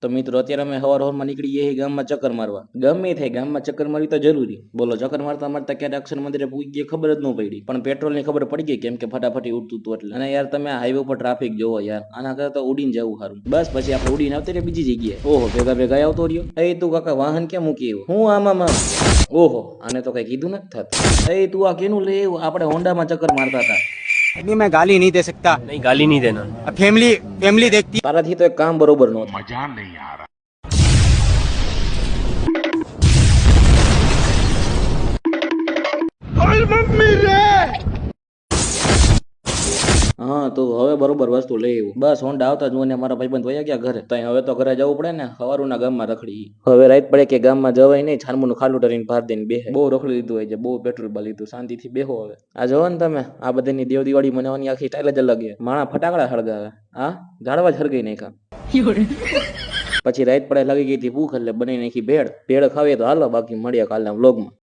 તો મિત્રો અત્યારે અમે હવારમાં નીકળી જઈએ ગામમાં ચક્કર મારવા. ગમે થાય ગામમાં ચક્કર મારવી તો જરૂરી. બોલો ચક્કર મારતા મારતા ક્યારે અક્ષર મંદિરે પૂગી ગઈ ખબર જ ન પડી, પણ પેટ્રોલની ખબર પડી ગઈ કેમ કે ફટાફટી ઉડતું હતું એટલે. અને યાર તમે હાઈવે ઉપર ટ્રાફિક જોવો યાર, આના કરતા તો ઉડીને જવું સારું. બસ પછી આપણે ઉડીને આવતી રહે બીજી જગ્યાએ. ઓહો ભેગા ભેગા આવતો રહ્યો. એ તું કાકા વાહન ક્યાં મૂકી આવ્યો? હું આમાં ઓહો આને તો કઈ કીધું નથી થતું. એ તું આ કેનું લઈ આવ્યું? આપણે હોન્ડામાં ચક્કર મારતા હતા. नहीं मैं गाली नहीं दे सकता। नहीं गाली नहीं देना। फैमिली फैमिली देखती। તારાથી તો એક કામ બરોબર નહોતું. मजा नहीं आ रहा। હા તો હવે બરોબર વસ્તુ લઈ આવ્યું. બસ હોન્ડા આવતા જ મને મારા ભાઈબંધ વયા ગયા ઘરે. તો હવે તો ઘરે જવું પડે ને, સવારના ગામમાં રખડી. હવે રાત પડે કે ગામમાં જવાય નહીં, છાનમુનું ખાલું કરીને ભાર દઈને બેહે. બહુ રખડી લીધું હોય છે, બહુ પેટ્રોલ બાલ લીધું, શાંતિથી બેહો હવે. આ જોવો ને તમે, આ બધાની દેવ દિવાળી મનાવવાની આખી સ્ટાઇલ જ અલગ છે. માણા ફટાકડા સળગાવે, હા ઝાડવા જ હરગાઈ નાખ્યા. પછી રાત પડે લાગી ગઈ હતી ભૂખ એટલે બનાવી નાખી ભેળ. ભેળ ખાવીએ તો હાલો, બાકી મળ્યા કાલના વ્લોગમાં.